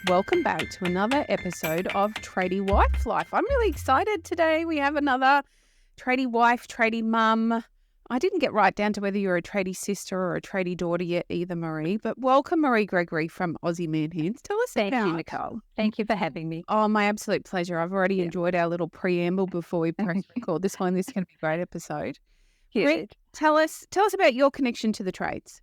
Welcome back to another episode of Tradie Wife Life. I'm really excited today. We have another tradie wife, tradie mum. I didn't get right down to whether you're a tradie sister or a tradie daughter yet either, Maree, but welcome Maree Gregory from Aussie Man Hands. Tell us Thank about... you, Nicole. Thank you for having me. Oh, my absolute pleasure. I've already enjoyed our little preamble before we press record. This is going to be a great episode. Maree, Good. tell us about your connection to the trades.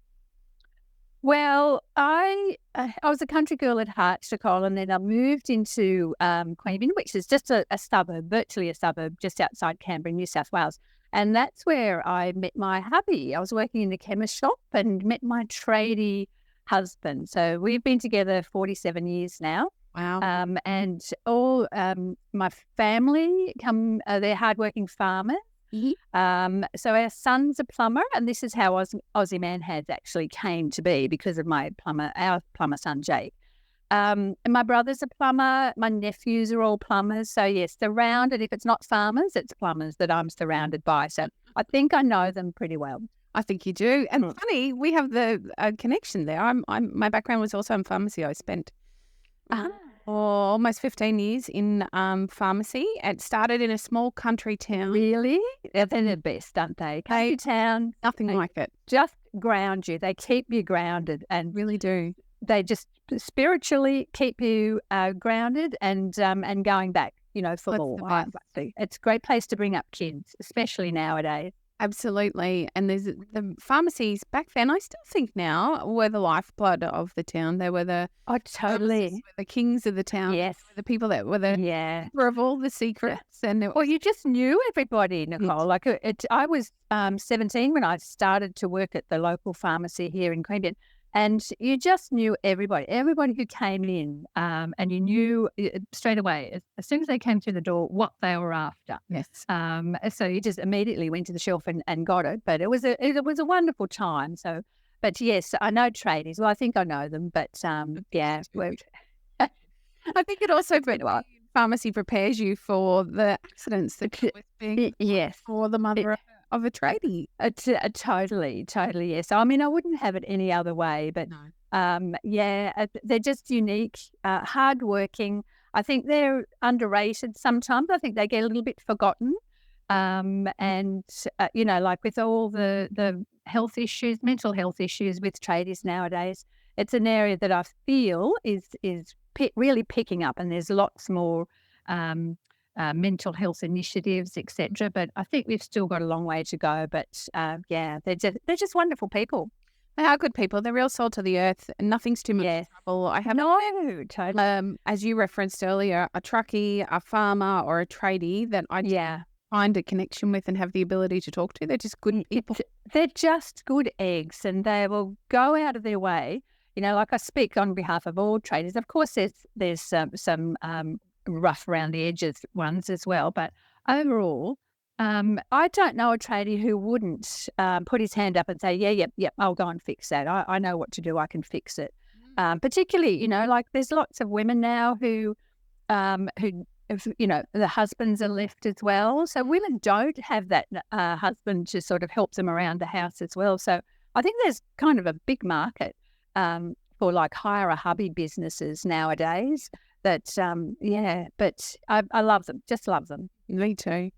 Well, I was a country girl at heart, Nicole, and then I moved into Queanbeyan, which is just a suburb, virtually a suburb, just outside Canberra, New South Wales. And that's where I met my hubby. I was working in the chemist shop and met my tradie husband. So we've been together 47 years now. Wow. And all my family they're hardworking farmers. Mm-hmm. So our son's a plumber, and this is how Aussie Man Hands actually came to be because of our plumber son, Jake. And my brother's a plumber. My nephews are all plumbers. So yes, surrounded. If it's not farmers, it's plumbers that I'm surrounded by. So I think I know them pretty well. I think you do. And funny, we have the connection there. My background was also in pharmacy. I spent almost 15 years in pharmacy. It started in a small country town. Really? They're the best, aren't they? Country town. Nothing like it. Just ground you. They keep you grounded and Really do. they just spiritually keep you grounded and going back, for more. It's a great place to bring up kids, especially nowadays. Absolutely. And there's the pharmacies back then, I still think now, were the lifeblood of the town. They were the Totally the kings of the town. Yes. The people that were the keeper of all the secrets. And well, you just knew everybody, Nicole. Like I was 17 when I started to work at the local pharmacy here in Queanbeyan. And you just knew everybody who came in, and you knew straight away, as soon as they came through the door, what they were after. Yes. So you just immediately went to the shelf and got it. But it was a wonderful time. So, but yes, I know tradies. Well, I think I know them. But yeah, I think it also pharmacy prepares you for the accidents that come with being for the mother of a tradie. Totally, yes. I mean, I wouldn't have it any other way, but they're just unique, hardworking. I think they're underrated sometimes. I think they get a little bit forgotten. And like with all the health issues, mental health issues with tradies nowadays, it's an area that I feel is really picking up, and there's lots more mental health initiatives, etc. But I think we've still got a long way to go. But they're just wonderful people. They are good people. They're real salt of the earth, and nothing's too much trouble. I have totally. As you referenced earlier, a truckie, a farmer, or a tradie that I find a connection with and have the ability to talk to. They're just good people. They're just good eggs, and they will go out of their way. Like I speak on behalf of all tradies. Of course, there's some rough around the edges ones as well, but overall, I don't know a tradie who wouldn't put his hand up and say, yep, I'll go and fix that. I know what to do. I can fix it. Particularly, like there's lots of women now who the husbands are left as well. So women don't have that husband to sort of help them around the house as well. So I think there's kind of a big market for like hire a hubby businesses nowadays. But I love them. Just love them. Me too.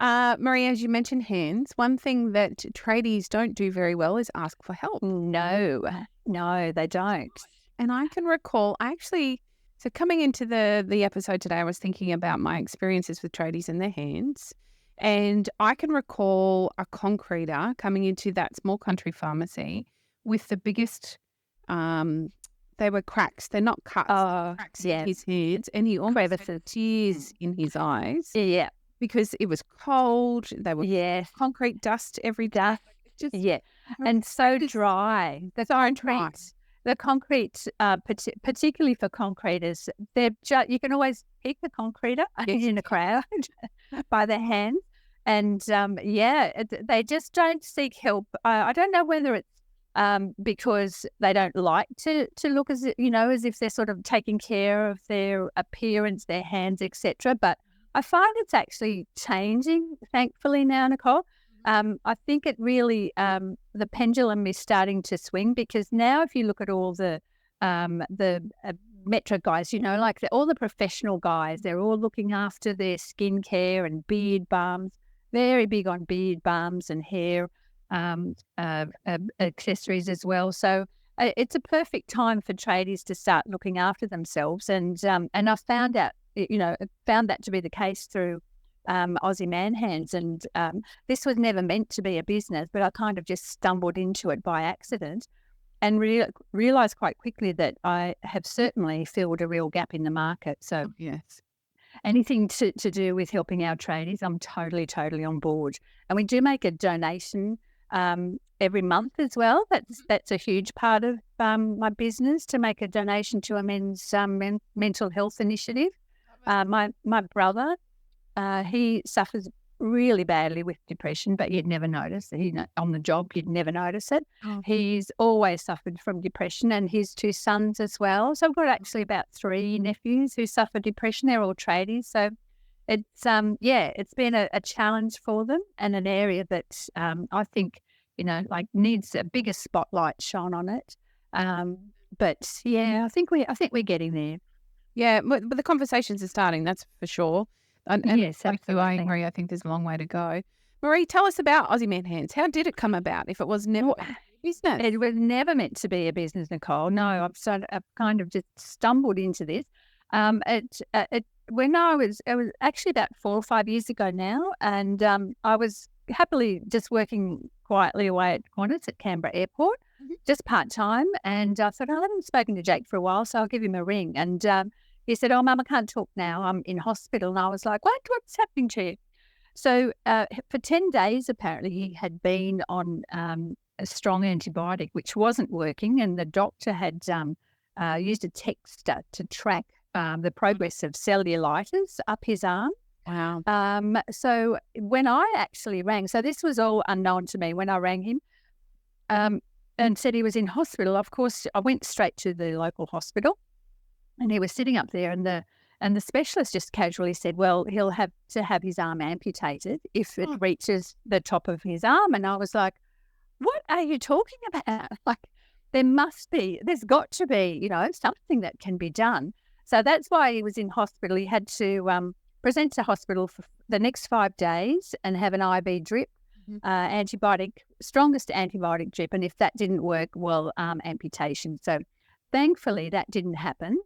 Maree, as you mentioned hands, one thing that tradies don't do very well is ask for help. No, they don't. And I can recall, so coming into the episode today, I was thinking about my experiences with tradies and their hands. And I can recall a concreter coming into that small country pharmacy with the biggest, they were cracks. They're not cuts. Cracks in his hands. And he almost had tears in his eyes. Yeah. Because it was cold. They were concrete dust every day. And so dry. The concrete, particularly for concreters, you can always pick the concreter in a crowd by their hands. And they just don't seek help. I don't know whether it's because they don't like to look as if they're sort of taking care of their appearance, their hands, etc. But I find it's actually changing, thankfully now, Nicole. I think it really the pendulum is starting to swing, because now if you look at all the metro guys, like all the professional guys, they're all looking after their skincare and beard balms, very big on beard balms and hair accessories as well. So it's a perfect time for tradies to start looking after themselves. And I found out, found that to be the case through Aussie Man Hands. And this was never meant to be a business, but I kind of just stumbled into it by accident and realised quite quickly that I have certainly filled a real gap in the market. So yes, anything to do with helping our tradies, I'm totally, totally on board. And we do make a donation every month as well. That's a huge part of my business, to make a donation to a men's mental health initiative. My brother, he suffers really badly with depression, but you'd never notice. On the job, you'd never notice it. Oh. He's always suffered from depression, and his 2 sons as well. So I've got actually about 3 nephews who suffer depression. They're all tradies. So it's it's been a challenge for them, and an area that I think needs a bigger spotlight shone on it. But yeah, I think we're getting there. Yeah, but the conversations are starting. That's for sure. And Yes, like you, I absolutely. agree. I think there's a long way to go. Maree, tell us about Aussie Man Hands. How did it come about? If it was never Well, meant to be a business, it was never meant to be a business, Nicole. No, I've kind of just stumbled into this. It was actually about 4 or 5 years ago now, and I was happily just working quietly away at Qantas at Canberra Airport, just part time. And I thought, I haven't spoken to Jake for a while, so I'll give him a ring. And he said, "Oh, Mum, I can't talk now. I'm in hospital." And I was like, "What? What's happening to you?" So for 10 days, apparently, he had been on a strong antibiotic, which wasn't working. And the doctor had used a texter to track the progress of cellulitis up his arm. wow. So when I actually rang, so this was all unknown to me when I rang him and said he was in hospital. Of course, I went straight to the local hospital, and he was sitting up there, and the specialist just casually said, "Well, he'll have to have his arm amputated if it reaches the top of his arm." And I was like, "What are you talking about?" Like, there's got to be, something that can be done. So that's why he was in hospital. He had to present to hospital for the next 5 days and have an IV drip, strongest antibiotic drip. And if that didn't work, well, amputation. So thankfully that didn't happen.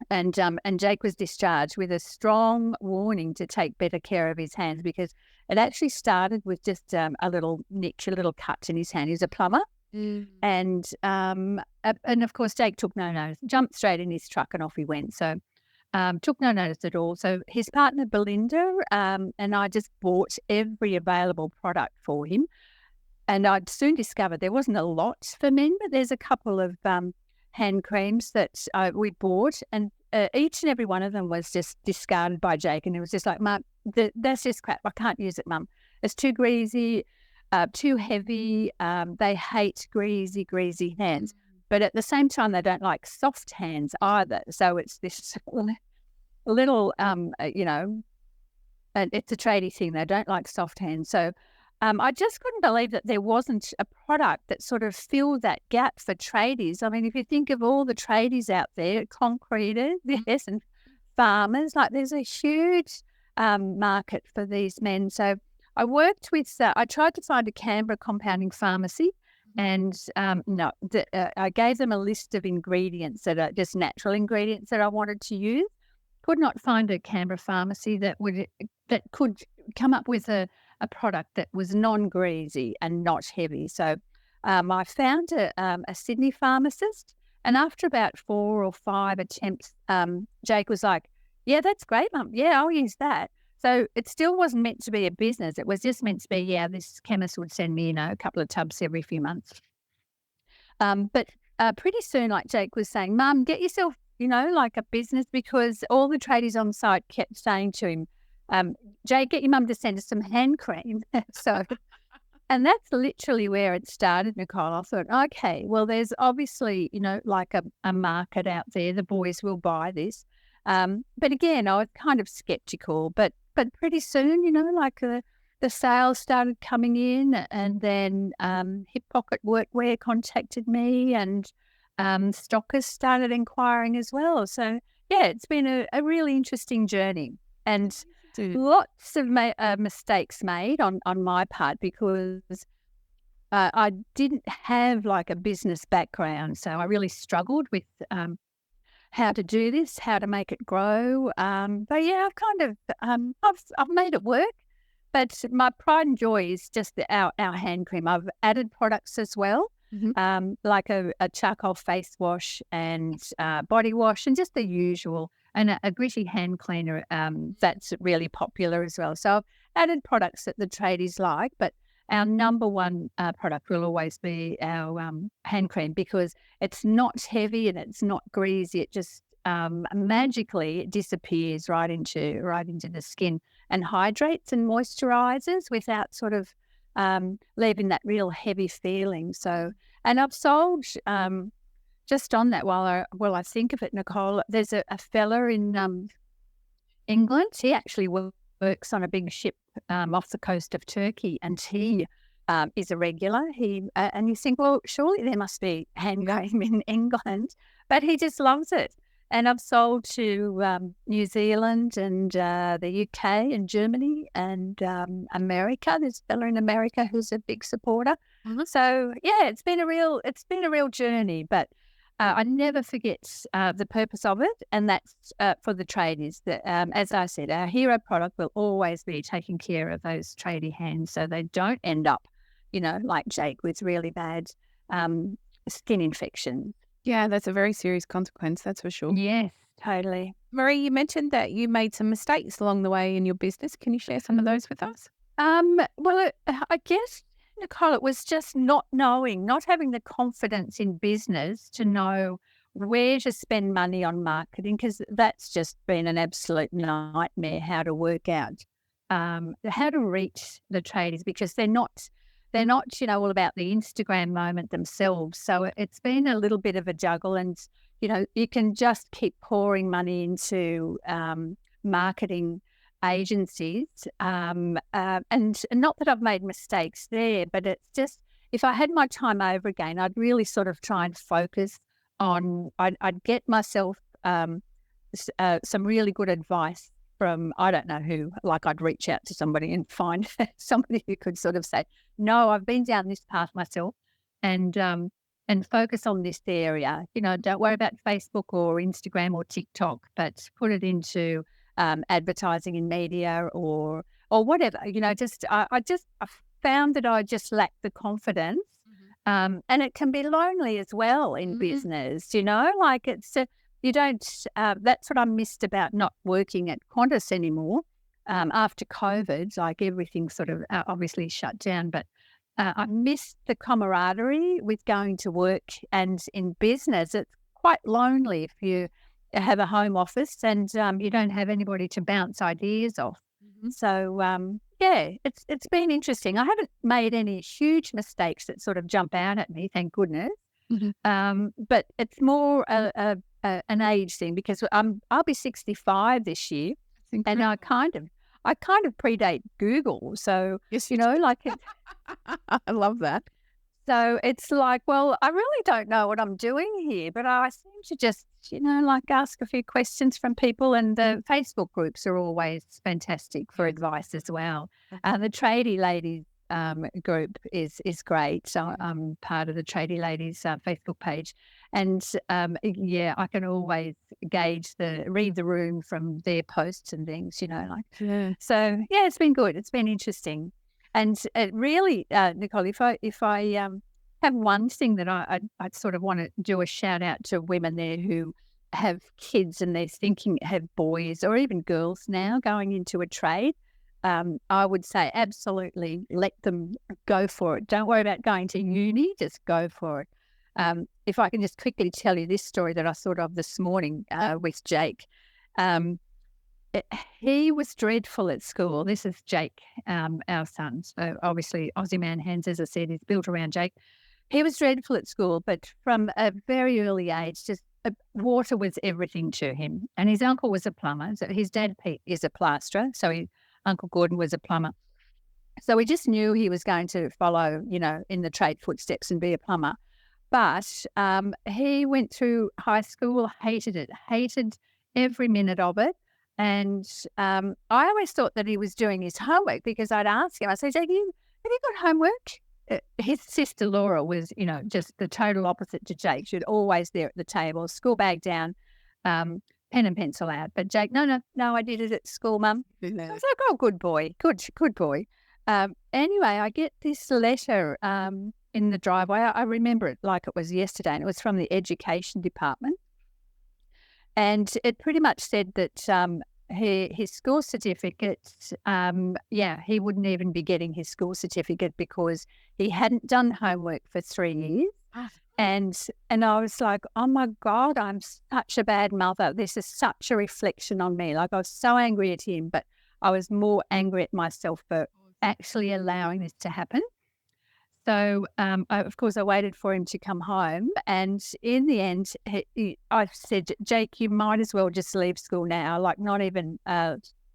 And Jake was discharged with a strong warning to take better care of his hands, because it actually started with just a little niche, a little cut in his hand. He was a plumber. And of course, Jake took no notice, jumped straight in his truck and off he went. So took no notice at all. So his partner, Belinda, and I just bought every available product for him. And I'd soon discovered there wasn't a lot for men, but there's a couple of hand creams that we bought, and each and every one of them was just discarded by Jake. And it was just like, "Mum, that's just crap. I can't use it, Mum. It's too greasy, too heavy. They hate greasy hands." But at the same time, they don't like soft hands either. So it's this little, it's a tradie thing. They don't like soft hands. So I just couldn't believe that there wasn't a product that sort of filled that gap for tradies. I mean, if you think of all the tradies out there, concreters, yes, and farmers, like there's a huge market for these men. So I worked with, I tried to find a Canberra compounding pharmacy, and I gave them a list of ingredients that are just natural ingredients that I wanted to use. Could not find a Canberra pharmacy that could come up with a product that was non-greasy and not heavy. So I found a Sydney pharmacist, and after about 4 or 5 attempts, Jake was like, "Yeah, that's great, Mum. Yeah, I'll use that." So it still wasn't meant to be a business. It was just meant to be, this chemist would send me, a couple of tubs every few months. But pretty soon, like Jake was saying, "Mum, get yourself, like a business," because all the tradies on site kept saying to him, "Jake, get your mum to send us some hand cream." So, and that's literally where it started, Nicole. I thought, okay, well, there's obviously, like a market out there. The boys will buy this. But again, I was kind of skeptical, but pretty soon, like the sales started coming in, and then Hip Pocket Workwear contacted me, and stockers started inquiring as well. So, yeah, it's been a really interesting journey, and lots of mistakes made on my part because I didn't have like a business background. So I really struggled with how to do this, how to make it grow. But yeah, I've kind of I've made it work. But my pride and joy is just our hand cream. I've added products as well, like a charcoal face wash and body wash, and just the usual, and a gritty hand cleaner that's really popular as well. So I've added products that the tradies like, but our number one product will always be our hand cream because it's not heavy and it's not greasy. It just magically it disappears right into the skin and hydrates and moisturizes without sort of leaving that real heavy feeling. So, and I've sold just on that while I think of it, Nicole. There's a fella in England. He actually works on a big ship off the coast of Turkey, and he is a regular. And you think, well, surely there must be hand cream in England, but he just loves it. And I've sold to New Zealand and the UK and Germany and America. There's a fella in America who's a big supporter. So yeah, it's been a real journey, but I never forget the purpose of it, and that's for the tradies. That, as I said, our hero product will always be taking care of those tradie hands so they don't end up, like Jake, with really bad skin infection. Yeah, that's a very serious consequence, that's for sure. Yes, totally. Maree, you mentioned that you made some mistakes along the way in your business. Can you share some of those with us? Well, I guess, Nicole, it was just not having the confidence in business to know where to spend money on marketing, because that's just been an absolute nightmare, how to work out how to reach the tradies, because they're not, all about the Instagram moment themselves. So it's been a little bit of a juggle, and, you can just keep pouring money into marketing agencies. And not that I've made mistakes there, but it's just, if I had my time over again, I'd really sort of try and focus on, I'd get myself some really good advice from, I don't know who, like I'd reach out to somebody and find somebody who could sort of say, no, I've been down this path myself, and focus on this area. Don't worry about Facebook or Instagram or TikTok, but put it into advertising in media or whatever. I found that I just lacked the confidence, and it can be lonely as well in business. Like it's you don't. That's what I missed about not working at Qantas anymore after COVID. Like everything sort of obviously shut down, but I missed the camaraderie with going to work. And in business, it's quite lonely if you have a home office and you don't have anybody to bounce ideas off. So yeah, it's been interesting. I haven't made any huge mistakes that sort of jump out at me, thank goodness. But it's more an age thing, because I'll be 65 this year, and I kind of predate Google. So Yes, like it, I love that. so it's like, well, I really don't know what I'm doing here, but I seem to just, like ask a few questions from people, and the Facebook groups are always fantastic for advice as well. The Tradie Ladies group is great. So I'm part of the Tradie Ladies Facebook page, and yeah, I can always read the room from their posts and things. So yeah, it's been good. It's been interesting, and it really, Nicole, if I have one thing that I'd sort of want to do a shout out to women there who have kids and they're thinking, have boys or even girls now going into a trade. I would say absolutely let them go for it. Don't worry about going to uni, just go for it. If I can just quickly tell you this story that I thought of this morning with Jake. He was dreadful at school. This is Jake, our son. So obviously Aussie Man Hands, as I said, is built around Jake. He was dreadful at school, but from a very early age, just water was everything to him. And his uncle was a plumber. So his dad, Pete, is a plasterer. So Uncle Gordon was a plumber. So we just knew he was going to follow, in the trade footsteps and be a plumber. But he went through high school, hated every minute of it. And I always thought that he was doing his homework because I'd ask him, I said, have you got homework? His sister Laura was, just the total opposite to Jake. She was always there at the table, school bag down, pen and pencil out. But Jake, no, I did it at school, Mum. I was like, oh, good boy, good boy. Anyway, I get this letter in the driveway. I remember it like it was yesterday, and it was from the education department. And it pretty much said that his school certificate, he wouldn't even be getting his school certificate because he hadn't done homework for 3 years. And I was like, oh my God, I'm such a bad mother. This is such a reflection on me. Like, I was so angry at him, but I was more angry at myself for actually allowing this to happen. So, of course, I waited for him to come home. And in the end, I said, Jake, you might as well just leave school now, like not even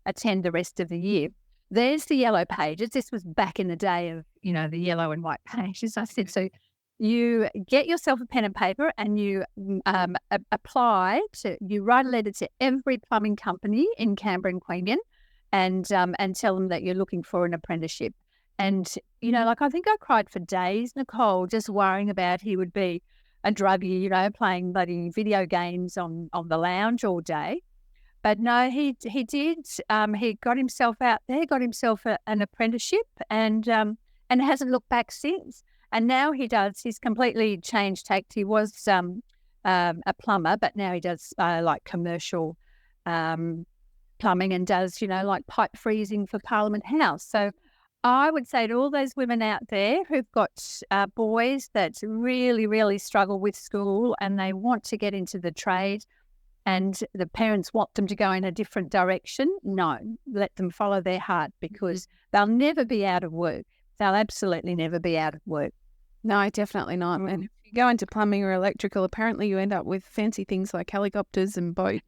attend the rest of the year. There's the yellow pages. This was back in the day of, the yellow and white pages. I said, so you get yourself a pen and paper and you you write a letter to every plumbing company in Canberra and Queanbeyan and tell them that you're looking for an apprenticeship. And, I think I cried for days, Nicole, just worrying about he would be a druggie, playing bloody video games on the lounge all day. But no, he did. He got himself out there, got himself an apprenticeship and hasn't looked back since. And now he does. He's completely changed tact. He was a plumber, but now he does like commercial plumbing and does, like pipe freezing for Parliament House. So I would say to all those women out there who've got boys that really, really struggle with school and they want to get into the trade and the parents want them to go in a different direction, no, let them follow their heart because they'll never be out of work. They'll absolutely never be out of work. No, definitely not. And if you go into plumbing or electrical, apparently you end up with fancy things like helicopters and boats.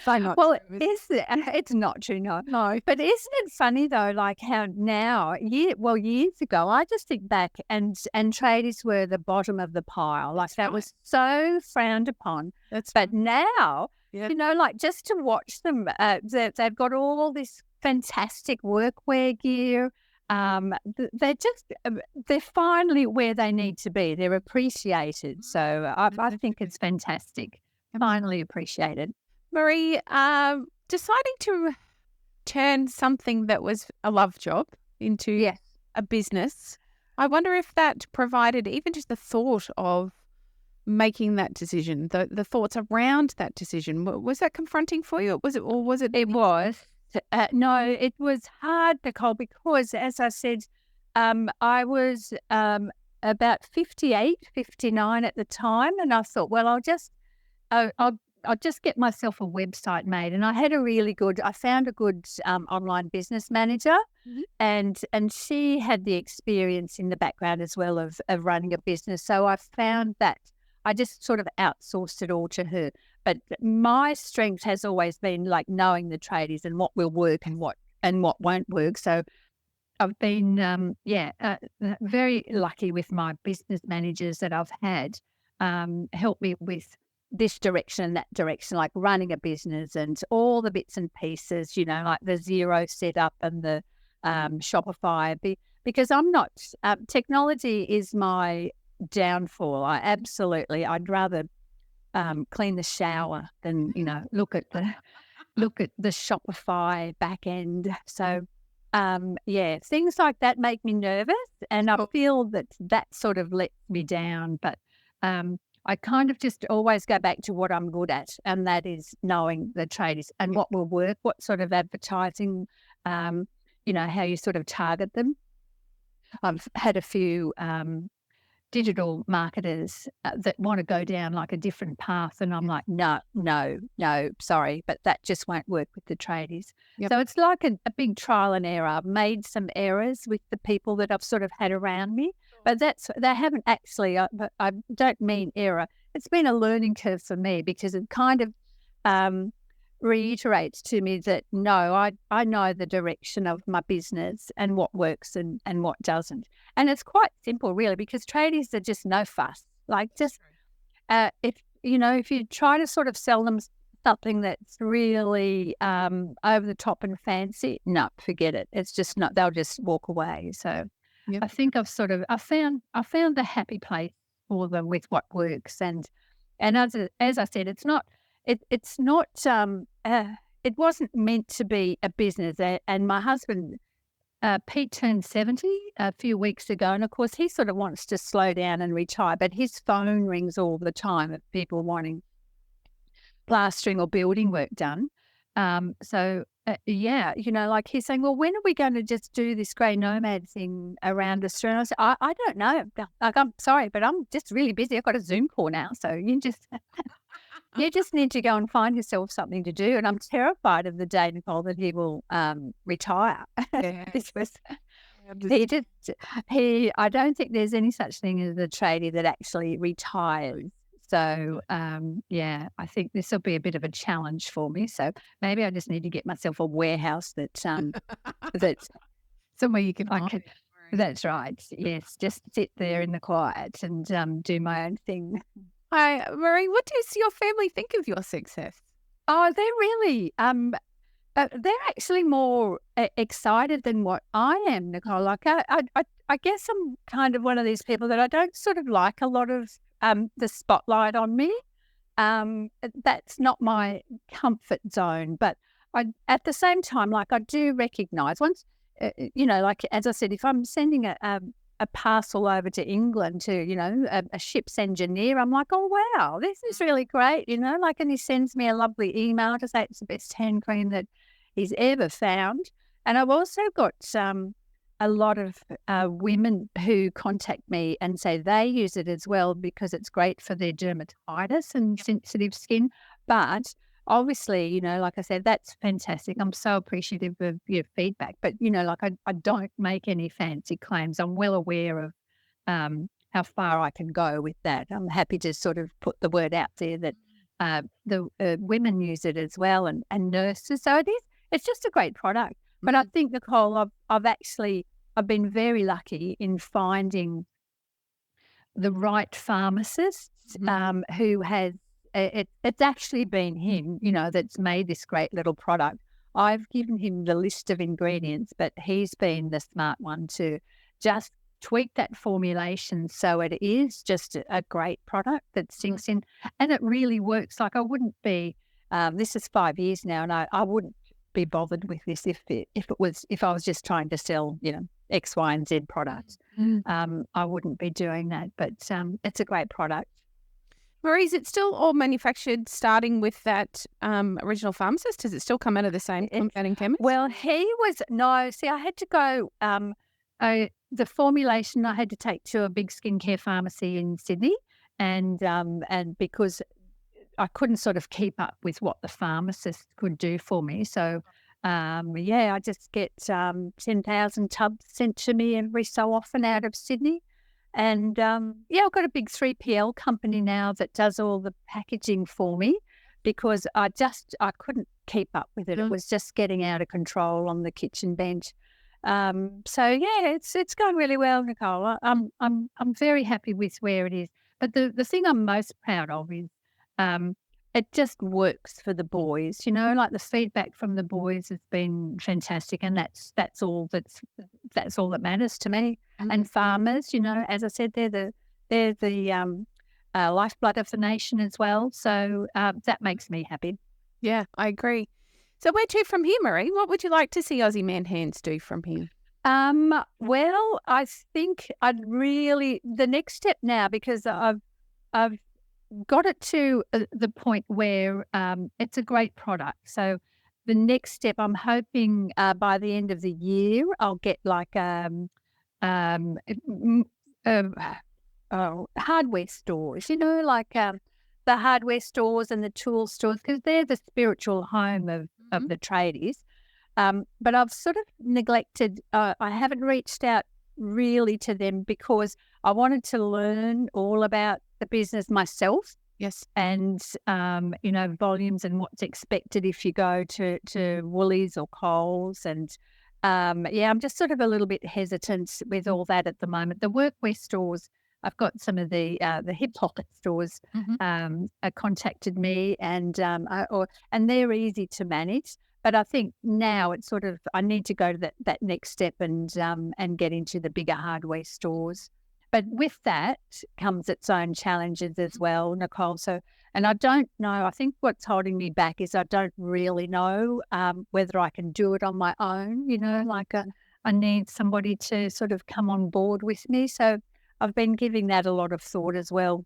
Well, it's not true, no. But isn't it funny though, like how now, years ago, I just think back and tradies were the bottom of the pile. Like that was so frowned upon. But now, like just to watch them, they've got all this fantastic workwear gear. They're finally where they need to be. They're appreciated. So I think it's fantastic. Finally appreciated. Maree, deciding to turn something that was a love job into a business, I wonder if that provided even just the thought of making that decision, the thoughts around that decision. Was that confronting for you? Was it? It was. No, it was hard, Nicole, because as I said, I was about 58, 59 at the time, and I thought, well, I'll just get myself a website made. And I found a good online business manager and she had the experience in the background as well of running a business. So I found that I just sort of outsourced it all to her. But my strength has always been like knowing the tradies and what will work and what won't work. So I've been, very lucky with my business managers that I've had help me with this direction and that direction, like running a business and all the bits and pieces, like the Xero setup and the Shopify. Because I'm not, technology is my downfall. I'd rather clean the shower than, look at the Shopify back end. So, things like that make me nervous and I feel that sort of lets me down. But I kind of just always go back to what I'm good at, and that is knowing the tradies and what will work, what sort of advertising, how you sort of target them. I've had a few digital marketers that want to go down like a different path, and I'm like, no, sorry, but that just won't work with the tradies. So it's like a big trial and error. I've made some errors with the people that I've sort of had around me, but they haven't actually, but I don't mean error. It's been a learning curve for me because it kind of reiterates to me that no, I know the direction of my business and what works and what doesn't. And it's quite simple, really, because tradies are just no fuss. Like, just if you try to sort of sell them something that's really over the top and fancy, no, forget it. It's just not. They'll just walk away. So Yep. I think I found the happy place for them with what works. And as I said, it's not it wasn't meant to be a business. And my husband, Pete, turned 70 a few weeks ago, and of course he sort of wants to slow down and retire, but his phone rings all the time of people wanting plastering or building work done. Like he's saying, well, when are we going to just do this grey nomad thing around Australia? I said, I don't know. Like, I'm sorry, but I'm just really busy. I've got a Zoom call now. So you just need to go and find yourself something to do. And I'm terrified of the day, Nicole, that he will retire. Yeah. This was I don't think there's any such thing as a tradie that actually retires. So, I think this will be a bit of a challenge for me. So maybe I just need to get myself a warehouse that's somewhere you can I hide. could. That's right. Yes, just sit there in the quiet and do my own thing. Hi, Maree. What does your family think of your success? Oh, they're really they're actually more excited than what I am, Nicole. Like I guess I'm kind of one of these people that I don't sort of like a lot of the spotlight on me. That's not my comfort zone. But at the same time, like, I do recognise once, like as I said, if I'm sending a parcel over to England to, a ship's engineer, I'm like, oh, wow, this is really great, like, and he sends me a lovely email to say it's the best hand cream that he's ever found. And I've also got a lot of women who contact me and say they use it as well because it's great for their dermatitis and sensitive skin. But obviously, like I said, that's fantastic. I'm so appreciative of your feedback. But, like, I don't make any fancy claims. I'm well aware of how far I can go with that. I'm happy to sort of put the word out there that the women use it as well, and nurses. So it's just a great product. But I think, Nicole, I've been very lucky in finding the right pharmacist who has, it's actually been him, that's made this great little product. I've given him the list of ingredients, but he's been the smart one to just tweak that formulation so it is just a great product that sinks in, and it really works. Like, I wouldn't be, this is 5 years now, and I wouldn't be bothered with this if I was just trying to sell, X, Y, and Z products. I wouldn't be doing that, but it's a great product. Maree, is it still all manufactured starting with that original pharmacist? Does it still come out of the same compounding chemist? Well, I had to go, the formulation I had to take to a big skincare pharmacy in Sydney, and because I couldn't sort of keep up with what the pharmacist could do for me. So, I just get 10,000 tubs sent to me every so often out of Sydney. And, I've got a big 3PL company now that does all the packaging for me because I couldn't keep up with it. It was just getting out of control on the kitchen bench. It's going really well, Nicole. I'm very happy with where it is. But the thing I'm most proud of is it just works for the boys. Like, the feedback from the boys has been fantastic, and that's all that matters to me. And farmers, as I said, they're the lifeblood of the nation as well. So that makes me happy. Yeah, I agree. So where to from here, Maree? What would you like to see Aussie Man Hands do from here? Well, I think the next step now, because I've got it to the point where it's a great product. So the next step, I'm hoping by the end of the year, I'll get like hardware stores, like the hardware stores and the tool stores, because they're the spiritual home of the tradies. But I've sort of neglected, I haven't reached out really to them because I wanted to learn all about the business myself. Yes. and volumes and what's expected if you go to Woolies or Coles. And I'm just sort of a little bit hesitant with all that at the moment. The workwear stores, I've got some of the hip hop stores contacted me, and they're easy to manage. But I think now it's sort of, I need to go to that next step and get into the bigger hardware stores. But with that comes its own challenges as well, Nicole. So, and I don't know, I think what's holding me back is I don't really know whether I can do it on my own, I need somebody to sort of come on board with me. So I've been giving that a lot of thought as well,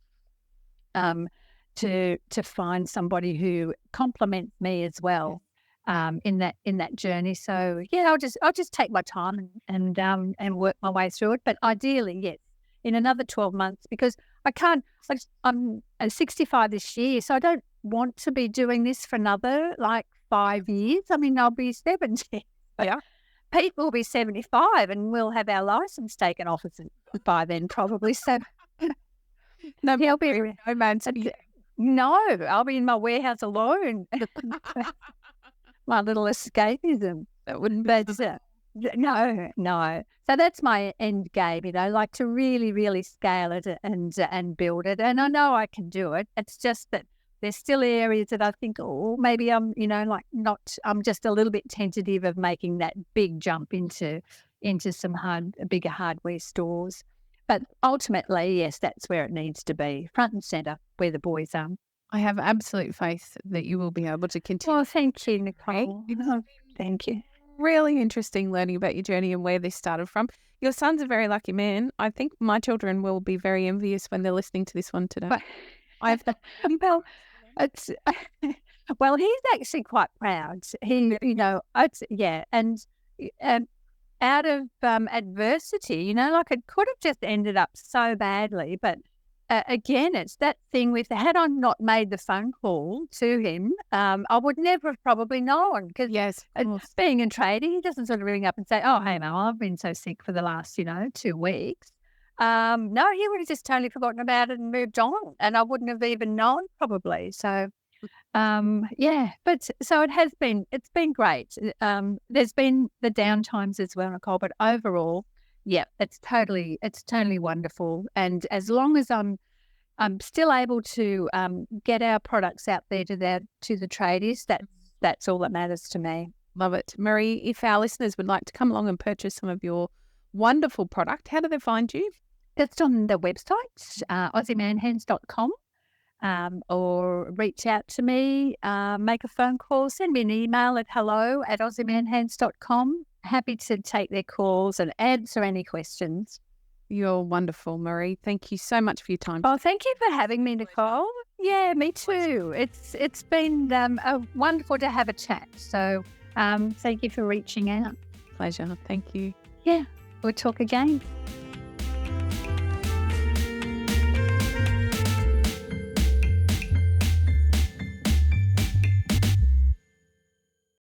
to find somebody who complements me as well. In that journey. So I'll just take my time and work my way through it. But ideally, yes, in another 12 months, because I'm 65 this year, so I don't want to be doing this for another 5 years. I mean, I'll be 70. Yeah. Pete will be 75 and we'll have our license taken off us by then probably. So no, he'll be no man's. No, I'll be in my warehouse alone. My little escapism. That wouldn't be. No. So that's my end game, to really, really scale it and build it. And I know I can do it. It's just that there's still areas that I think, maybe I'm, I'm just a little bit tentative of making that big jump into some bigger hardware stores. But ultimately, yes, that's where it needs to be, front and centre, where the boys are. I have absolute faith that you will be able to continue. Oh, thank you, Nicole. Thank you. Really interesting learning about your journey and where this started from. Your son's a very lucky man. I think my children will be very envious when they're listening to this one today. Well, he's actually quite proud. He, and out of adversity, it could have just ended up so badly, but again, it's that thing with, had I not made the phone call to him, I would never have probably known, because being a tradie, he doesn't sort of ring up and say, oh, hey, Mel, I've been so sick for the last, 2 weeks. No, he would have just totally forgotten about it and moved on, and I wouldn't have even known probably. So, but so it's been great. There's been the down times as well, Nicole, but overall, it's totally wonderful. And as long as I'm still able to get our products out there to the tradies, that's all that matters to me. Love it. Maree, if our listeners would like to come along and purchase some of your wonderful product, how do they find you? It's on the website, AussieManHands.com, or reach out to me, make a phone call, send me an email at hello@AussieManHands.com. Happy to take their calls and answer any questions. You're wonderful, Maree. Thank you so much for your time. Oh, thank you for having me, Nicole. Yeah, me too. It's been wonderful to have a chat. So thank you for reaching out. Pleasure. Thank you. Yeah, we'll talk again.